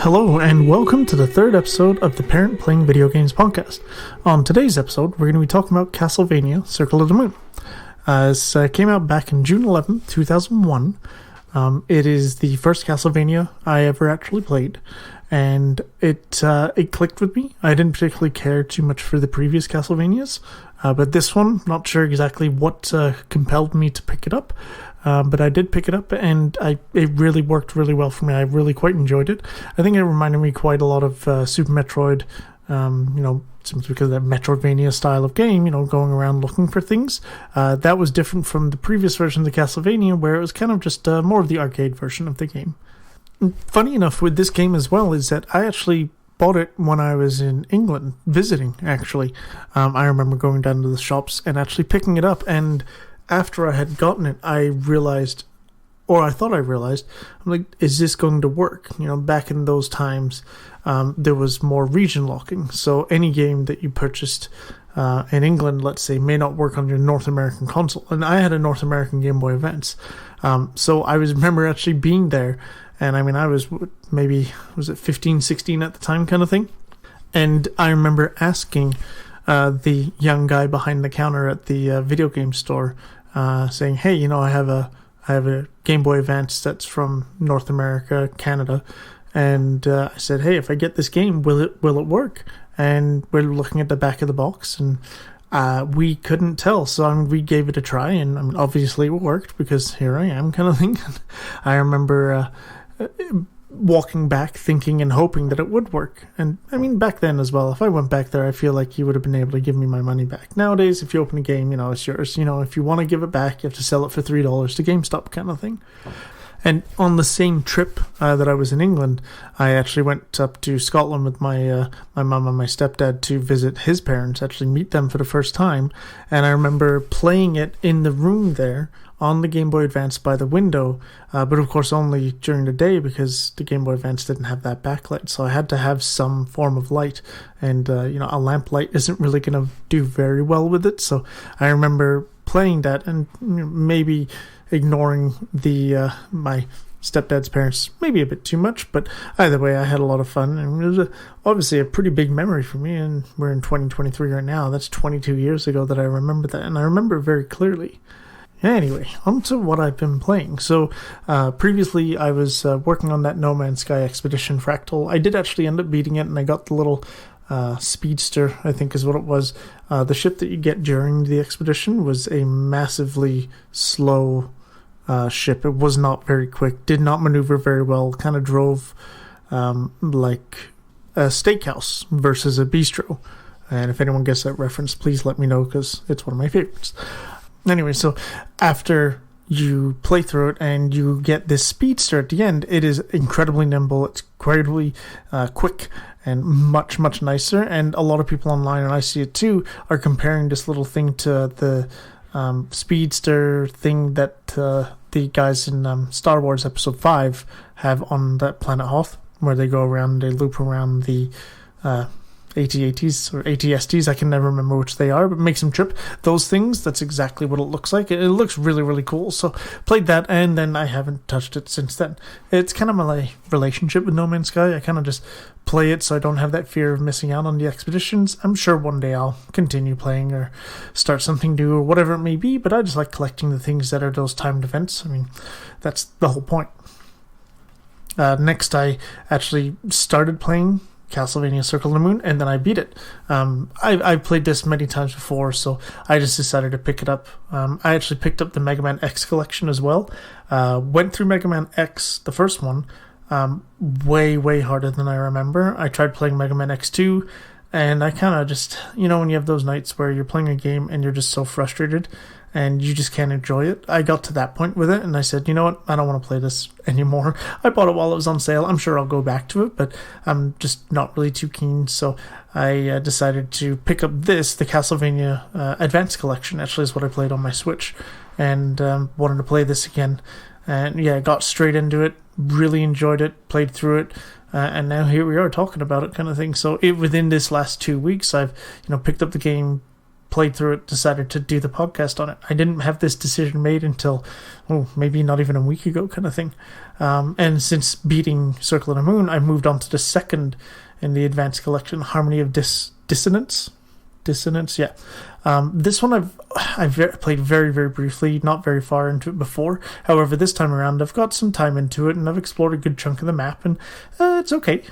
Hello and welcome to the third episode of the Parent Playing Video Games podcast. On today's episode, we're going to be talking about Castlevania Circle of the Moon. It came out back in June 11th, 2001. It is the first Castlevania I ever actually played, and it clicked with me. I didn't particularly care too much for the previous Castlevanias, but this one, not sure exactly what compelled me to pick it up. But I did pick it up, and it really worked really well for me. I really quite enjoyed it. I think it reminded me quite a lot of Super Metroid, simply because of that Metroidvania style of game, going around looking for things. That was different from the previous versions of Castlevania, where it was kind of just more of the arcade version of the game. And funny enough, with this game as well, is that I actually bought it when I was in England, visiting, actually. I remember going down to the shops and actually picking it up, and after I had gotten it, I realized, or I thought I realized, I'm like, is this going to work? Back in those times, there was more region locking. So any game that you purchased in England, let's say, may not work on your North American console. And I had a North American Game Boy Advance. So I remember actually being there. And I mean, I was was it 15, 16 at the time kind of thing? And I remember asking the young guy behind the counter at the video game store, saying, "Hey, I have a Game Boy Advance that's from North America, Canada," and I said, "Hey, if I get this game, will it work?" And we're looking at the back of the box, and we couldn't tell, so we gave it a try, and obviously it worked because here I am, kind of thing. I remember walking back thinking and hoping that it would work. And I mean, back then as well, if I went back there, I feel like you would have been able to give me my money back. Nowadays, if you open a game, it's yours. If you want to give it back, you have to sell it for $3 to GameStop, kind of thing. And on the same trip that I was in England, I actually went up to Scotland with my mum and my stepdad to visit his parents, actually meet them for the first time. And I remember playing it in the room there on the Game Boy Advance by the window, but of course only during the day because the Game Boy Advance didn't have that backlight, so I had to have some form of light, and a lamp light isn't really going to do very well with it. So I remember playing that and maybe ignoring the my stepdad's parents maybe a bit too much, but either way I had a lot of fun, and it was obviously a pretty big memory for me. And we're in 2023 right now. That's 22 years ago that I remember that, and I remember it very clearly. Anyway, on to what I've been playing. So, previously I was working on that No Man's Sky Expedition Fractal. I did actually end up beating it, and I got the little speedster, I think is what it was. The ship that you get during the expedition was a massively slow ship. It was not very quick, did not maneuver very well, kind of drove like a steakhouse versus a bistro. And if anyone gets that reference, please let me know, because it's one of my favorites. Anyway, so after you play through it and you get this speedster at the end, it is incredibly nimble, it's incredibly quick, and much, much nicer. And a lot of people online, and I see it too, are comparing this little thing to the speedster thing that the guys in Star Wars Episode 5 have on that planet Hoth, where they go around, they loop around the AT-ATs or ATSTs, I can never remember which they are, but makes them trip. Those things, that's exactly what it looks like. It looks really, really cool. So played that, and then I haven't touched it since then. It's kind of my relationship with No Man's Sky. I kind of just play it so I don't have that fear of missing out on the expeditions. I'm sure one day I'll continue playing or start something new or whatever it may be, but I just like collecting the things that are those timed events. I mean, that's the whole point. Next, I actually started playing Castlevania Circle of the Moon, and then I beat it. I played this many times before, so I just decided to pick it up. I actually picked up the Mega Man X collection as well. Went through Mega Man X, the first one, way, way harder than I remember. I tried playing Mega Man X2, and I kind of just, when you have those nights where you're playing a game and you're just so frustrated and you just can't enjoy it. I got to that point with it, and I said, you know what, I don't want to play this anymore. I bought it while it was on sale. I'm sure I'll go back to it, but I'm just not really too keen. So I decided to pick up the Castlevania Advance Collection, actually is what I played on my Switch, and wanted to play this again. And yeah, I got straight into it, really enjoyed it, played through it, and now here we are talking about it, kind of thing. So within this last 2 weeks, I've picked up the game played through it, decided to do the podcast on it. I didn't have this decision made until, maybe not even a week ago kind of thing. And since beating Circle of the Moon, I moved on to the second in the Advanced Collection, Harmony of Dissonance. Dissonance, yeah. This one I've played very, very briefly, not very far into it before. However, this time around, I've got some time into it, and I've explored a good chunk of the map, and it's okay.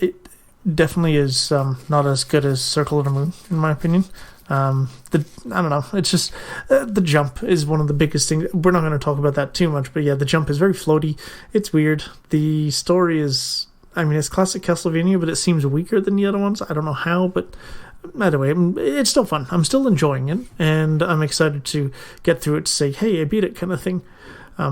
It definitely is not as good as Circle of the Moon, in my opinion. I don't know. It's just the jump is one of the biggest things. We're not going to talk about that too much, but yeah, the jump is very floaty. It's weird. The story is, it's classic Castlevania, but it seems weaker than the other ones. I don't know how, but either way, it's still fun. I'm still enjoying it, and I'm excited to get through it to say, hey, I beat it kind of thing.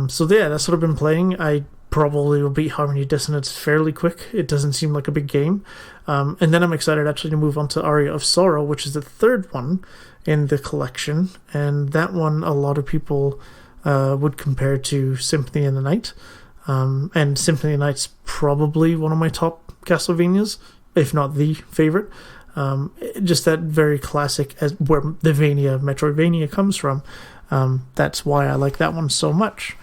So yeah, that's what I've been playing. I probably will beat Harmony Dissonance fairly quick. It doesn't seem like a big game. And then I'm excited actually to move on to Aria of Sorrow, which is the third one in the collection. And that one a lot of people would compare to Symphony of the Night. And Symphony of the Night's probably one of my top Castlevanias, if not the favorite. Just that very classic, as where the Vania of Metroidvania comes from. That's why I like that one so much.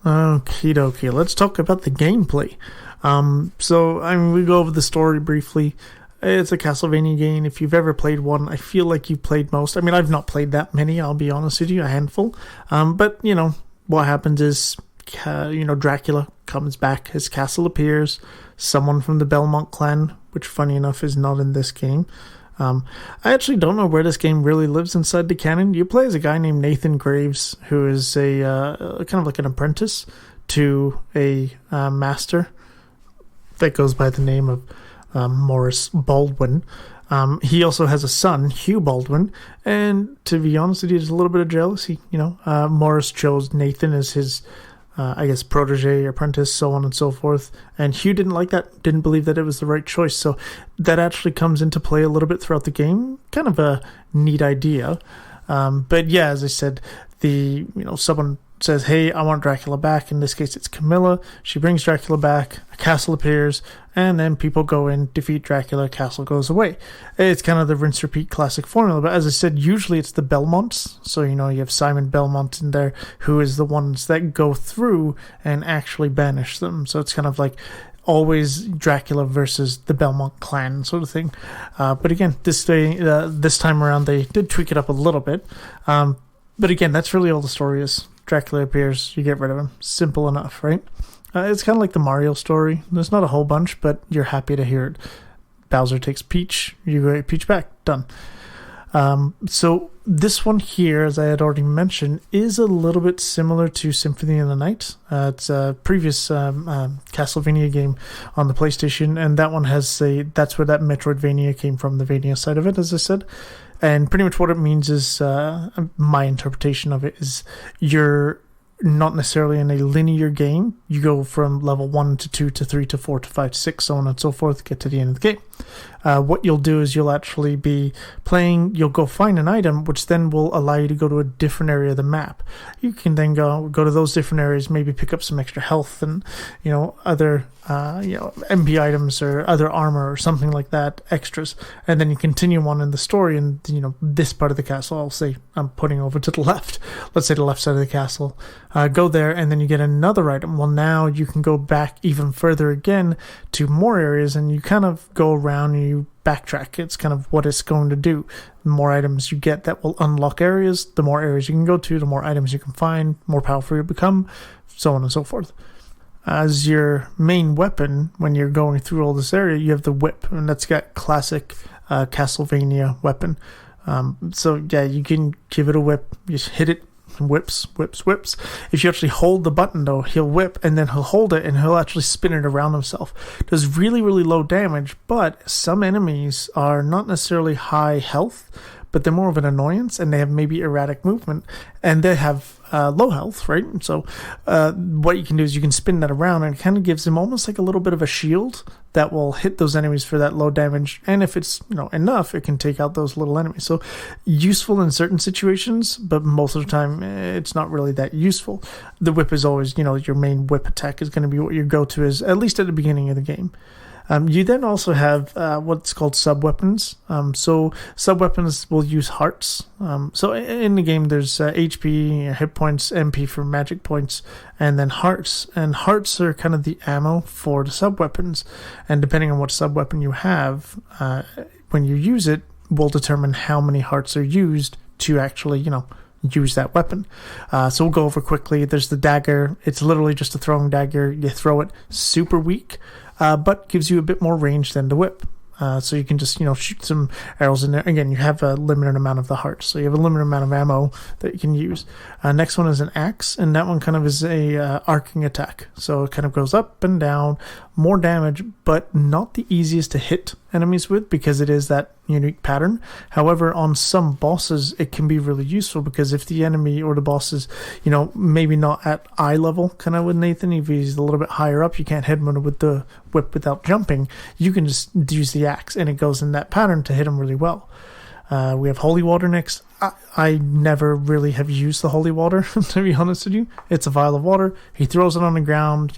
Okie dokie, let's talk about the gameplay. We go over the story briefly. It's a Castlevania game. If you've ever played one, I feel like you've played most. I've not played that many, I'll be honest with you, a handful. But, what happens is, Dracula comes back, his castle appears, someone from the Belmont clan, which funny enough is not in this game. I actually don't know where this game really lives inside the canon. You play as a guy named Nathan Graves, who is a kind of like an apprentice to a master that goes by the name of Morris Baldwin. He also has a son, Hugh Baldwin, and to be honest with you, there's a little bit of jealousy. Morris chose Nathan as his protege, apprentice, so on and so forth. And Hugh didn't like that, didn't believe that it was the right choice. So that actually comes into play a little bit throughout the game. Kind of a neat idea. But yeah, as I said, someone says, hey, I want Dracula back. In this case, it's Camilla. She brings Dracula back. A castle appears. And then people go in, defeat Dracula, castle goes away. It's kind of the rinse-repeat classic formula. But as I said, usually it's the Belmonts. So, you have Simon Belmont in there, who is the ones that go through and actually banish them. So it's kind of like always Dracula versus the Belmont clan sort of thing. But again, this time around, they did tweak it up a little bit. But again, that's really all the story is. Dracula appears, you get rid of him. Simple enough, right? It's kind of like the Mario story. There's not a whole bunch, but you're happy to hear it. Bowser takes Peach, you get Peach back. Done. So this one here, as I had already mentioned, is a little bit similar to Symphony of the Night. It's a previous Castlevania game on the PlayStation, and that one that's where that Metroidvania came from, the Vania side of it, as I said. And pretty much what it means is, my interpretation of it is, you're not necessarily in a linear game. You go from level 1 to 2 to 3 to 4 to 5 to 6, so on and so forth, get to the end of the game. What you'll do is you'll actually be playing, you'll go find an item, which then will allow you to go to a different area of the map. You can then go to those different areas, maybe pick up some extra health and, other, MP items or other armor or something like that, extras. And then you continue on in the story, and, this part of the castle, I'll say I'm putting over to the left. Let's say the left side of the castle. Go there, and then you get another item. Well, now you can go back even further again to more areas, and you kind of go around and you backtrack. It's kind of what it's going to do. The more items you get that will unlock areas, the more areas you can go to, the more items you can find, more powerful you become, so on and so forth. As your main weapon, when you're going through all this area, you have the whip, and that's got classic Castlevania weapon. So yeah, you can give it a whip, you just hit it, whips. If you actually hold the button though, he'll whip, and then he'll hold it and he'll actually spin it around himself. Does really, really low damage, but some enemies are not necessarily high health, but they're more of an annoyance, and they have maybe erratic movement, and they have low health, right? So what you can do is you can spin that around, and it kind of gives them almost like a little bit of a shield that will hit those enemies for that low damage, and if it's enough, it can take out those little enemies. So useful in certain situations, but most of the time it's not really that useful. The whip is always, your main whip attack is going to be what your go-to is, at least at the beginning of the game. You then also have what's called sub-weapons. So sub-weapons will use hearts. So in the game, there's HP, hit points, MP for magic points, and then hearts. And hearts are kind of the ammo for the sub-weapons. And depending on what sub-weapon you have, when you use it, will determine how many hearts are used to actually, use that weapon. So we'll go over quickly. There's the dagger. It's literally just a throwing dagger. You throw it, super weak, but gives you a bit more range than the whip. So you can just, shoot some arrows in there. Again, you have a limited amount of the hearts, so you have a limited amount of ammo that you can use. Next one is an axe, and that one kind of is a arcing attack. So it kind of goes up and down, more damage, but not the easiest to hit enemies with because it is that unique pattern. However, on some bosses, it can be really useful because if the enemy or the boss is, maybe not at eye level, kind of with Nathan, if he's a little bit higher up, you can't hit him with the whip without jumping. You can just use the axe, and it goes in that pattern to hit him really well. We have holy water next. I never really have used the holy water, to be honest with you. It's a vial of water. He throws it on the ground,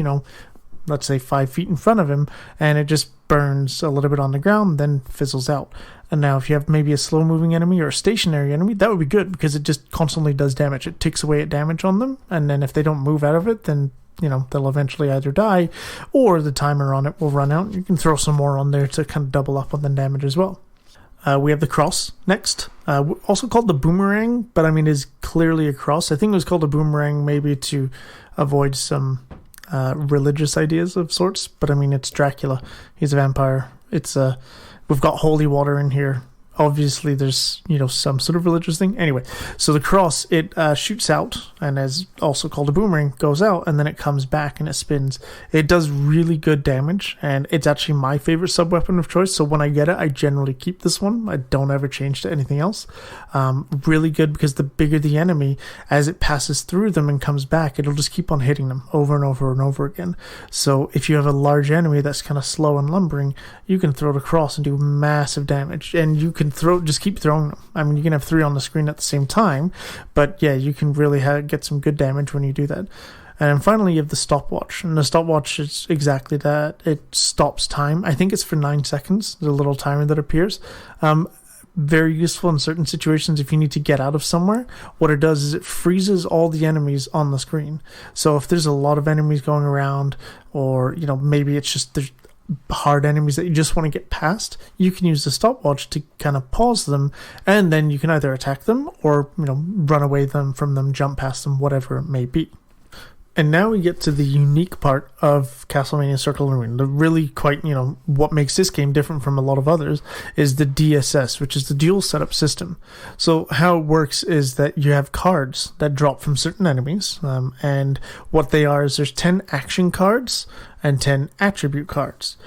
let's say 5 feet in front of him, and it just burns a little bit on the ground, then fizzles out. And now if you have maybe a slow-moving enemy or a stationary enemy, that would be good because it just constantly does damage. It takes away at damage on them, and then if they don't move out of it, then they'll eventually either die or the timer on it will run out. You can throw some more on there to kind of double up on the damage as well. We have the cross next, also called the boomerang, but is clearly a cross. I think it was called a boomerang maybe to avoid some religious ideas of sorts, but it's Dracula. He's a vampire. We've got holy water in here. Obviously there's some sort of religious thing. Anyway, so the cross, it shoots out, and is also called a boomerang, goes out, and then it comes back and it spins. It does really good damage, and it's actually my favorite sub-weapon of choice. So when I get it, I generally keep this one. I don't ever change to anything else. Really good because the bigger the enemy, as it passes through them and comes back, it'll just keep on hitting them over and over and over again. So if you have a large enemy that's kind of slow and lumbering, you can throw the cross and do massive damage, and you can just keep throwing them. You can have 3 on the screen at the same time, but yeah, you can really get some good damage when you do that. And finally, you have the stopwatch, and the stopwatch is exactly that. It stops time. I think it's for 9 seconds, the little timer that appears. Very useful in certain situations if you need to get out of somewhere. What it does is it freezes all the enemies on the screen. So if there's a lot of enemies going around, or maybe it's just there's hard enemies that you just want to get past, you can use the stopwatch to kind of pause them, and then you can either attack them or run away from them, jump past them, whatever it may be. And now we get to the unique part of Castlevania Circle of the Moon. The really quite, what makes this game different from a lot of others is the DSS, which is the dual setup system. So how it works is that you have cards that drop from certain enemies, and what they are is there's 10 action cards and 10 attribute cards.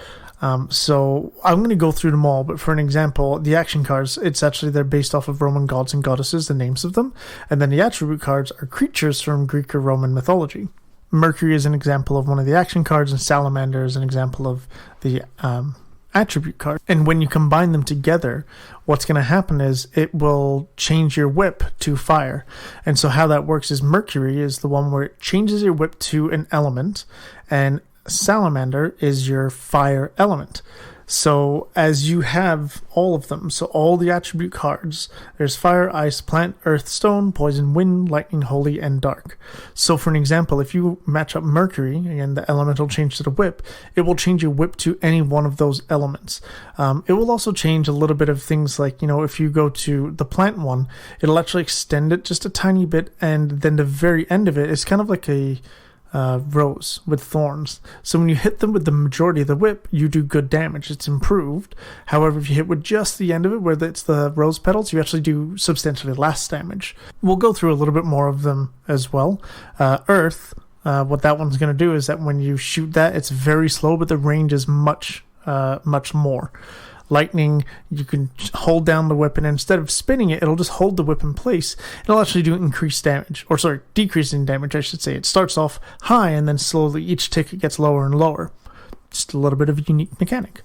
So I'm going to go through them all, but for an example, the action cards, they're based off of Roman gods and goddesses, the names of them, and then the attribute cards are creatures from Greek or Roman mythology. Mercury is an example of one of the action cards, and Salamander is an example of the attribute card. And when you combine them together, what's going to happen is it will change your whip to fire. And so how that works is Mercury is the one where it changes your whip to an element, and Salamander is your fire element. So as you have all of them, so all the attribute cards, there's fire, ice, plant, earth, stone, poison, wind, lightning, holy, and dark. So for an example, if you match up Mercury, again, the elemental change to the whip, it will change your whip to any one of those elements. It will also change a little bit of things like, if you go to the plant one, it'll actually extend it just a tiny bit, and then the very end of it is kind of like a rose with thorns. So when you hit them with the majority of the whip, you do good damage. It's improved. However, if you hit with just the end of it, where it's the rose petals, you actually do substantially less damage. We'll go through a little bit more of them as well. Earth, what that one's going to do is that when you shoot that, it's very slow, but the range is much more. Lightning, you can hold down the weapon, and instead of spinning it, it'll just hold the whip in place. It'll actually do increased damage, decreasing damage, I should say. It starts off high, and then slowly each tick it gets lower and lower. just a little bit of a unique mechanic.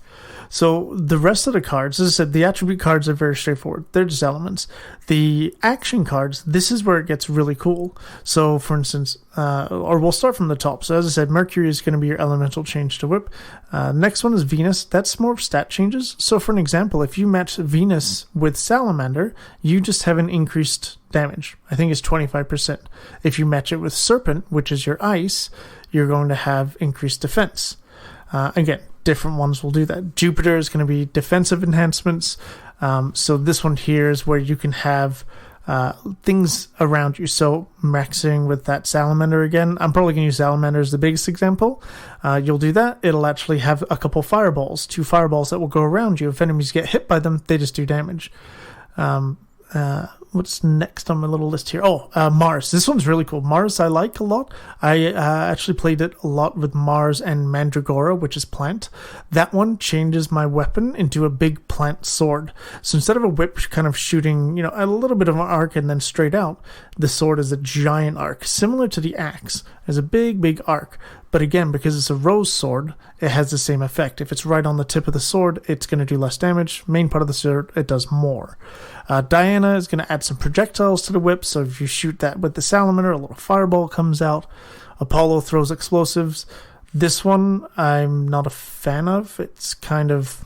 So the rest of the cards, as I said, the attribute cards are very straightforward. They're just elements. The action cards, this is where it gets really cool. So for instance, or we'll start from the top. So as I said, Mercury is going to be your elemental change to whip. Next one is Venus. That's more of stat changes. So for an example, if you match Venus with Salamander, you just have an increased damage. I think it's 25%. If you match it with Serpent, which is your ice, you're going to have increased defense. Again, different ones will do that. Jupiter is going to be defensive enhancements. So this one here is where you can have things around you. So maxing with that Salamander again. I'm probably going to use Salamander as the biggest example. You'll do that. It'll actually have a couple fireballs, 2 fireballs that will go around you. If enemies get hit by them, they just do damage. What's next on my little list here? Mars. This one's really cool. Mars I like a lot. I actually played it a lot with Mars and Mandragora, which is plant. That one changes my weapon into a big plant sword. So instead of a whip kind of shooting, a little bit of an arc and then straight out, the sword is a giant arc, similar to the axe. It's a big, big arc. But again, because it's a rose sword, it has the same effect. If it's right on the tip of the sword, it's going to do less damage. Main part of the sword, it does more. Diana is going to add some projectiles to the whip, so if you shoot that with the Salamander, a little fireball comes out. Apollo throws explosives. This one, I'm not a fan of. It's kind of...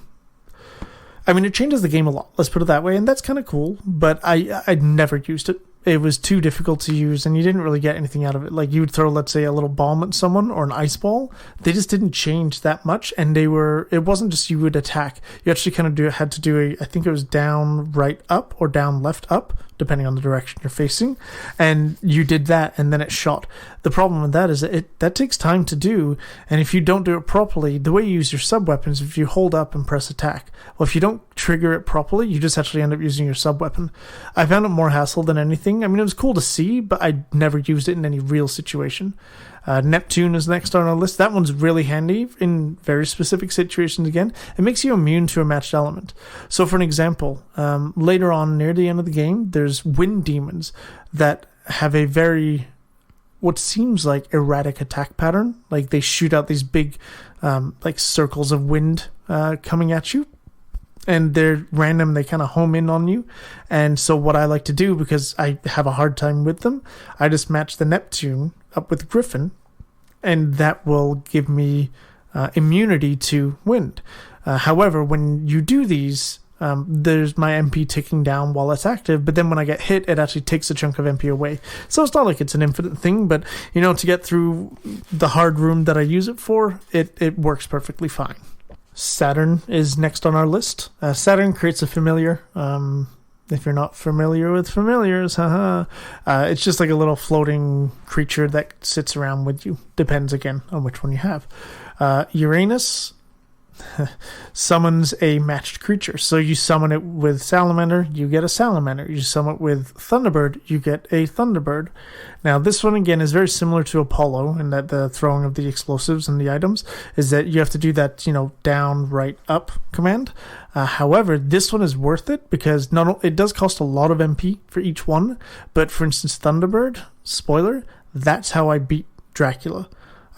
it changes the game a lot, let's put it that way, and that's kind of cool, but I never used it. It was too difficult to use, and you didn't really get anything out of it. Like, you would throw, let's say, a little bomb at someone or an ice ball. They just didn't change that much, and it wasn't just you would attack. You actually kind of had to do I think it was down, right, up, or down, left, up, depending on the direction you're facing. And you did that, and then it shot. The problem with that is that takes time to do, and if you don't do it properly, the way you use your sub-weapons, if you hold up and press attack, well, if you don't trigger it properly, you just actually end up using your sub-weapon. I found it more hassle than anything. It was cool to see, but I never used it in any real situation. Neptune is next on our list. That one's really handy in very specific situations again. It makes you immune to a matched element. So for an example, later on near the end of the game, there's wind demons that have a very, what seems like erratic attack pattern. Like they shoot out these big circles of wind coming at you. And they're random, they kind of home in on you. And so what I like to do, because I have a hard time with them, I just match the Neptune up with Griffin, and that will give me immunity to wind. However, when you do these, there's my MP ticking down while it's active, but then when I get hit, it actually takes a chunk of MP away. So it's not like it's an infinite thing, but, to get through the hard room that I use it for, it works perfectly fine. Saturn is next on our list. Saturn creates a familiar. If you're not familiar with familiars, it's just like a little floating creature that sits around with you. Depends, again, on which one you have. Uranus summons a matched creature. So you summon it with Salamander, you get a Salamander. You summon it with Thunderbird, you get a Thunderbird. Now, this one, again, is very similar to Apollo in that the throwing of the explosives and the items is that you have to do that, down, right, up command. However, this one is worth it because it does cost a lot of MP for each one. But, for instance, Thunderbird, spoiler, that's how I beat Dracula.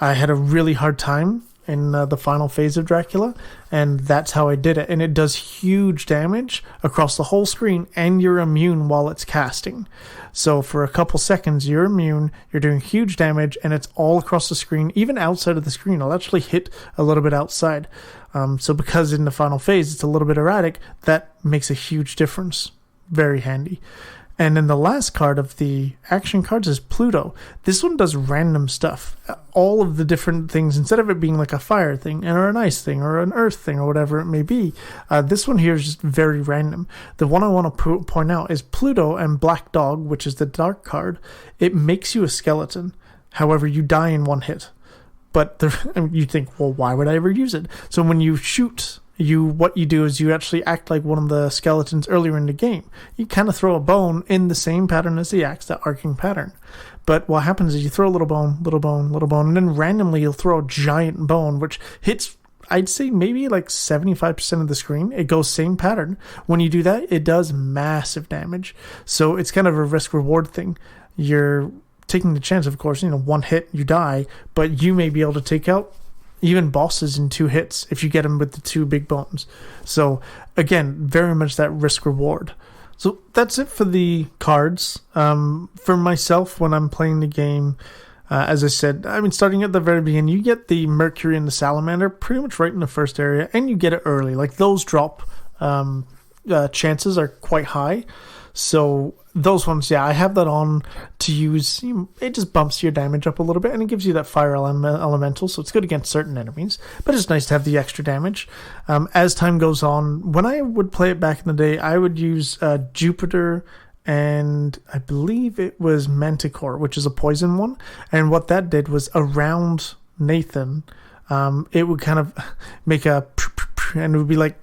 I had a really hard time in the final phase of Dracula, and that's how I did it. And it does huge damage across the whole screen, and you're immune while it's casting. So for a couple seconds, you're immune, you're doing huge damage, and it's all across the screen, even outside of the screen. I'll actually hit a little bit outside. So because in the final phase, it's a little bit erratic, that makes a huge difference. Very handy. And then the last card of the action cards is Pluto. This one does random stuff. All of the different things, instead of it being like a fire thing, or an ice thing, or an earth thing, or whatever it may be, this one here is just very random. The one I want to point out is Pluto and Black Dog, which is the dark card. It makes you a skeleton. However, you die in one hit. But you think, well, why would I ever use it? So when you shoot... what you do is you actually act like one of the skeletons earlier in the game. You kind of throw a bone in the same pattern as the axe, that arcing pattern. But what happens is you throw a little bone, and then randomly you'll throw a giant bone, which hits, I'd say maybe like 75% of the screen. It goes same pattern. When you do that, it does massive damage. So it's kind of a risk-reward thing. You're taking the chance, of course, one hit, you die, but you may be able to take out even bosses in 2 hits if you get them with the 2 big bones. So again, very much that risk reward. So that's it for the cards. For myself, when I'm playing the game, as I said, I mean, starting at the very beginning, you get the Mercury and the Salamander pretty much right in the first area, and you get it early. Like, those drop chances are quite high. So those ones, yeah, I have that on to use. It just bumps your damage up a little bit, and it gives you that fire elemental, so it's good against certain enemies. But it's nice to have the extra damage. As time goes on, when I would play it back in the day, I would use Jupiter, and I believe it was Manticore, which is a poison one. And what that did was, around Nathan, it would kind of make and it would be like,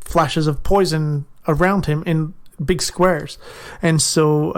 flashes of poison around him in big squares. And so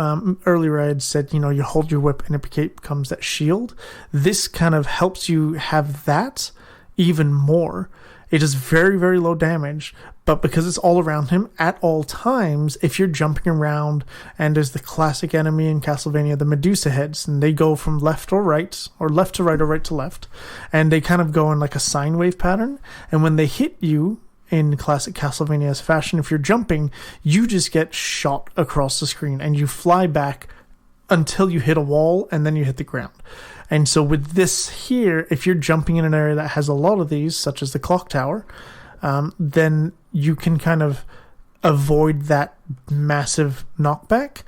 earlier I had said, you hold your whip and it becomes that shield. This kind of helps you have that even more. It is very, very low damage, but because it's all around him at all times, if you're jumping around, and there's the classic enemy in Castlevania, the Medusa heads, and they go from left or right, or left to right, or right to left, and they kind of go in like a sine wave pattern, and when they hit you, in classic Castlevania fashion, if you're jumping, you just get shot across the screen and you fly back until you hit a wall and then you hit the ground. And so with this here, if you're jumping in an area that has a lot of these, such as the clock tower, then you can kind of avoid that massive knockback.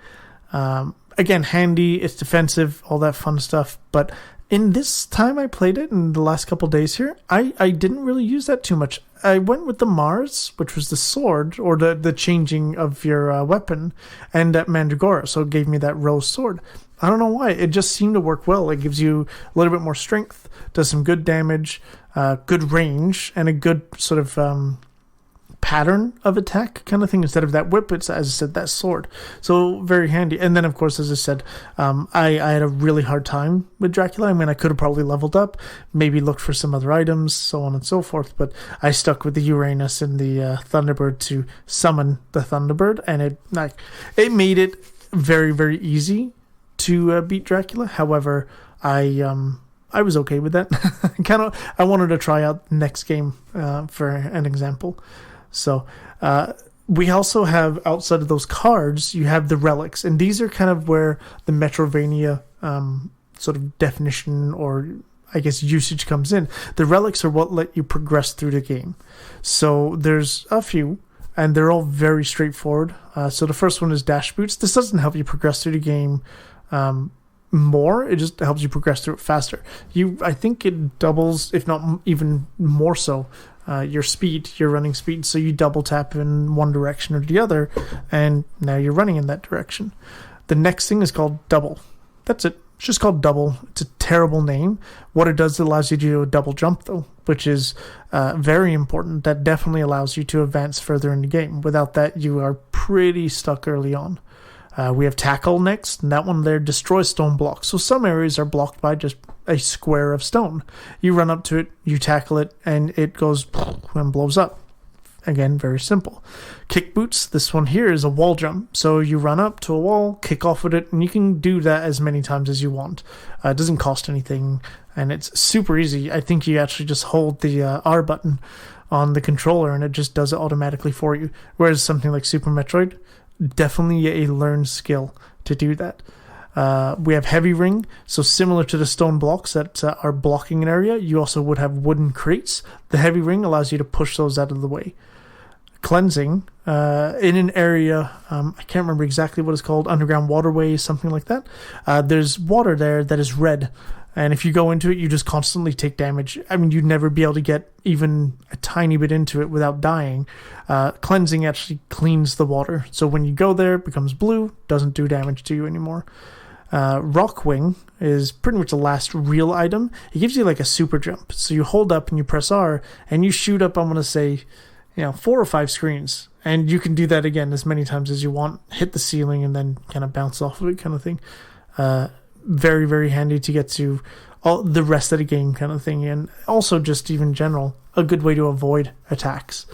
Again, handy, it's defensive, all that fun stuff, but in this time I played it, in the last couple days here, I didn't really use that too much. I went with the Mars, which was the sword, or the changing of your weapon, and that Mandragora, so it gave me that rose sword. I don't know why, it just seemed to work well. It gives you a little bit more strength, does some good damage, good range, and a good sort of pattern of attack kind of thing. Instead of that whip, it's, as I said, that sword. So very handy. And then, of course, as I said, I had a really hard time with Dracula. I mean, I could have probably leveled up, maybe looked for some other items, so on and so forth, but I stuck with the Uranus and the Thunderbird to summon the Thunderbird, and it made it very, very easy to beat Dracula. However, I was okay with that. I wanted to try out next game for an example. So we also have, outside of those cards, you have the relics, and these are kind of where the Metrovania sort of definition, or I guess usage, comes in. The relics are what let you progress through the game. So there's a few, and they're all very straightforward. So the first one is Dash Boots. This doesn't help you progress through the game more, it just helps you progress through it faster. I think it doubles, if not even more so, your speed, your running speed. So you double tap in one direction or the other, and now you're running in that direction. The next thing is called Double. That's it. It's just called Double. It's a terrible name. What it does, it allows you to do a double jump, though, which is very important. That definitely allows you to advance further in the game. Without that, you are pretty stuck early on. We have Tackle next, and that one there destroys stone blocks. So some areas are blocked by just a square of stone. You run up to it, you tackle it, and it goes and blows up. Again, very simple. Kick Boots, this one here is a wall jump. So you run up to a wall, kick off with it, and you can do that as many times as you want. It doesn't cost anything, and it's super easy. I think you actually just hold the R button on the controller, and it just does it automatically for you. Whereas something like Super Metroid, definitely a learned skill to do that. We have Heavy Ring, so similar to the stone blocks that are blocking an area, you also would have wooden crates. The Heavy Ring allows you to push those out of the way. Cleansing, in an area, I can't remember exactly what it's called, underground waterways, something like that. There's water there that is red, and if you go into it, you just constantly take damage. I mean, you'd never be able to get even a tiny bit into it without dying. Cleansing actually cleans the water, so when you go there, it becomes blue, doesn't do damage to you anymore. Rock Wing is pretty much the last real item. It gives you like a super jump, so you hold up and you press R, and you shoot up, I'm going to say, 4 or 5 screens, and you can do that again as many times as you want, hit the ceiling and then kind of bounce off of it kind of thing. Very, very handy to get to all the rest of the game kind of thing, and also just even general, a good way to avoid attacks.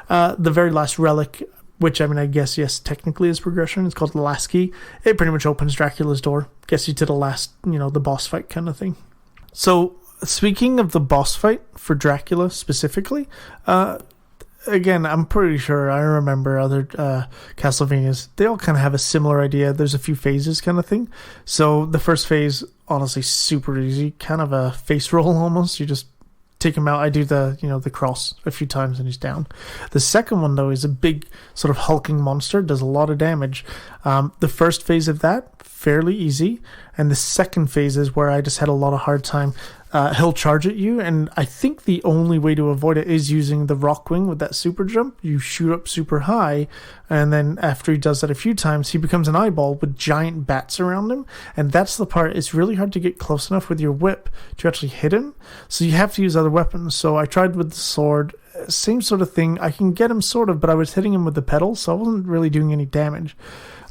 The very last relic, which I guess, yes, technically is progression, it's called the Last Key. It pretty much opens Dracula's door, gets you to the last, the boss fight kind of thing. So speaking of the boss fight for Dracula specifically, again, I'm pretty sure I remember other Castlevanias. They all kind of have a similar idea. There's a few phases kind of thing. So the first phase, honestly, super easy. Kind of a face roll almost. You just take him out. I do the cross a few times and he's down. The second one, though, is a big sort of hulking monster. Does a lot of damage. The first phase of that, fairly easy. And the second phase is where I just had a lot of hard time. He'll charge at you, and I think the only way to avoid it is using the rock wing with that super jump. You shoot up super high, and then after he does that a few times, he becomes an eyeball with giant bats around him, and that's the part. It's really hard to get close enough with your whip to actually hit him, so you have to use other weapons. So I tried with the sword, same sort of thing. I can get him sort of, but I was hitting him with the pedal, so I wasn't really doing any damage.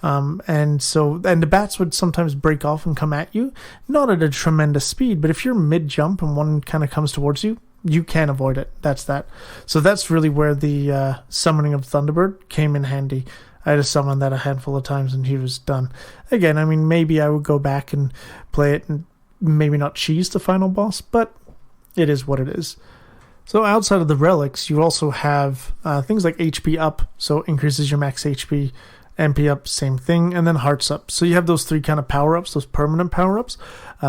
And the bats would sometimes break off and come at you, not at a tremendous speed, but if you're mid-jump and one kind of comes towards you, you can avoid it. That's that. So that's really where the summoning of Thunderbird came in handy. I had to summon that a handful of times and he was done. Again, I mean, maybe I would go back and play it and maybe not cheese the final boss, but it is what it is. So outside of the relics, you also have things like HP up, so it increases your max HP. MP up, same thing, and then hearts up. So you have those three kind of power-ups, those permanent power-ups.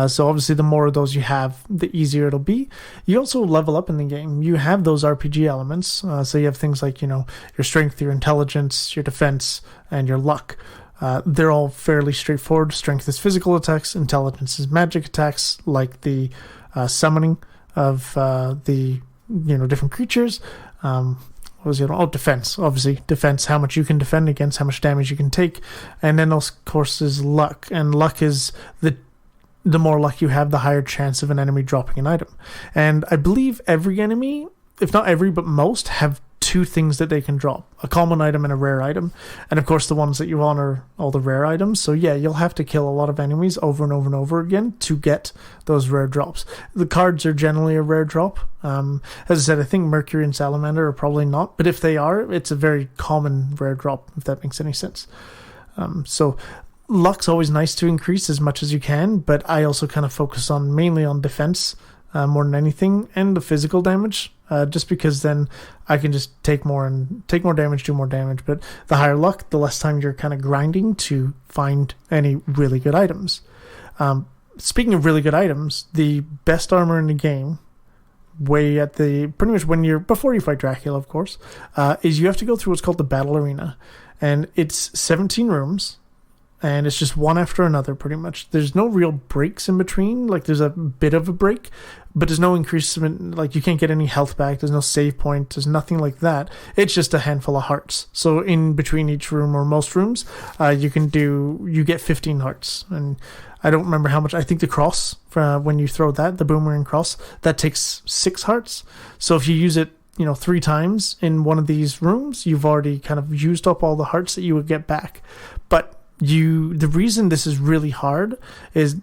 So obviously the more of those you have, the easier it'll be. You also level up in the game. You have those RPG elements. So you have things like, your strength, your intelligence, your defense, and your luck. They're all fairly straightforward. Strength is physical attacks. Intelligence is magic attacks, like the summoning of the different creatures. What was the other one? Oh, defense. Obviously, defense, how much you can defend against, how much damage you can take. And then, of course, is luck. And luck is the more luck you have, the higher chance of an enemy dropping an item. And I believe every enemy, if not every, but most, have two things that they can drop. A common item and a rare item. And, of course, the ones that you want are all the rare items. So, yeah, you'll have to kill a lot of enemies over and over and over again to get those rare drops. The cards are generally a rare drop. As I said, I think Mercury and Salamander are probably not. But if they are, it's a very common rare drop, if that makes any sense. So luck's always nice to increase as much as you can. But I also kind of focus mainly on defense more than anything. And the physical damage. Just because then I can just take more damage, do more damage. But the higher luck, the less time you're kind of grinding to find any really good items. Speaking of really good items, the best armor in the game, pretty much before you fight Dracula, of course, is you have to go through what's called the Battle Arena. And it's 17 rooms. And it's just one after another, pretty much. There's no real breaks in between. Like, there's a bit of a break, but there's no increasement. Like, you can't get any health back. There's no save point. There's nothing like that. It's just a handful of hearts. So, in between each room, or most rooms, you get 15 hearts. And I don't remember how much. I think the cross, when you throw that, the boomerang cross, that takes 6 hearts. So, if you use it, 3 times in one of these rooms, you've already kind of used up all the hearts that you would get back. But the reason this is really hard is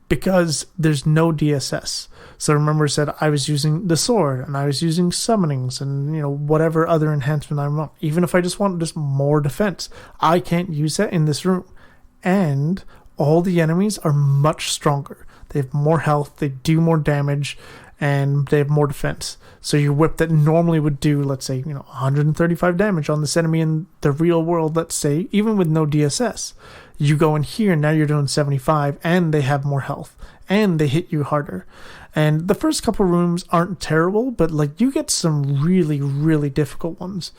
because there's no DSS. So remember I said I was using the sword and I was using summonings and whatever other enhancement I want. Even if I just want just more defense, I can't use that in this room. And all the enemies are much stronger. They have more health, they do more damage, and they have more defense. So your whip that normally would do, let's say, 135 damage on this enemy in the real world, let's say, even with no DSS, you go in here and now you're doing 75, and they have more health, and they hit you harder. And the first couple rooms aren't terrible, but you get some really, really difficult ones.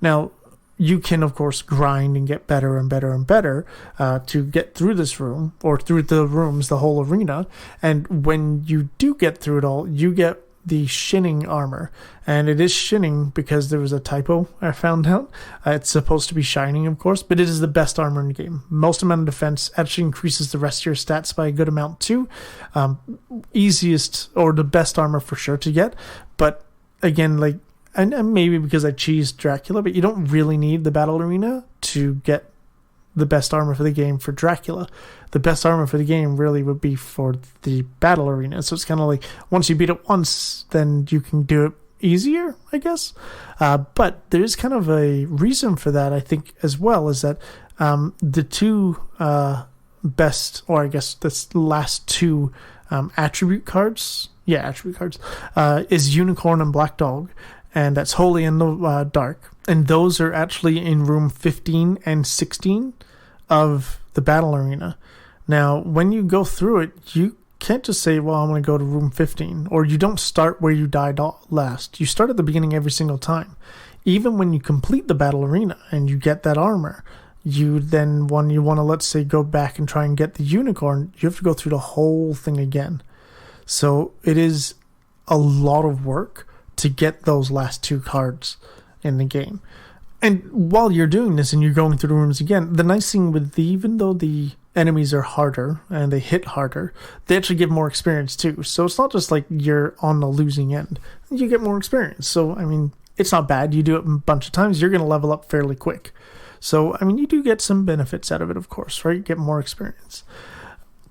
Now, you can, of course, grind and get better and better and better to get through this room, or through the rooms, the whole arena. And when you do get through it all, you get the shinning armor. And it is shinning because there was a typo I found out. It's supposed to be shining, of course, but it is the best armor in the game. Most amount of defense actually increases the rest of your stats by a good amount too. Easiest, or the best armor for sure to get. But again, and maybe because I cheesed Dracula, but you don't really need the Battle Arena to get the best armor for the game for Dracula. The best armor for the game really would be for the Battle Arena. So it's kind of like, once you beat it once, then you can do it easier, I guess. But there is kind of a reason for that, I think, as well, is that the two best, or I guess the last two attribute cards Yeah, attribute cards. Is Unicorn and Black Dog, and that's Holy in the Dark. And those are actually in room 15 and 16 of the battle arena. Now, when you go through it, you can't just say, well, I'm going to go to room 15, or you don't start where you died last. You start at the beginning every single time. Even when you complete the battle arena and you get that armor, you then, when you want to, let's say, go back and try and get the unicorn, you have to go through the whole thing again. So it is a lot of work to get those last 2 cards in the game. And while you're doing this and you're going through the rooms again, the nice thing with even though the enemies are harder and they hit harder, they actually give more experience too. So it's not just like you're on the losing end. You get more experience. So, I mean, it's not bad. You do it a bunch of times, you're going to level up fairly quick. So, I mean, you do get some benefits out of it, of course, right? You get more experience.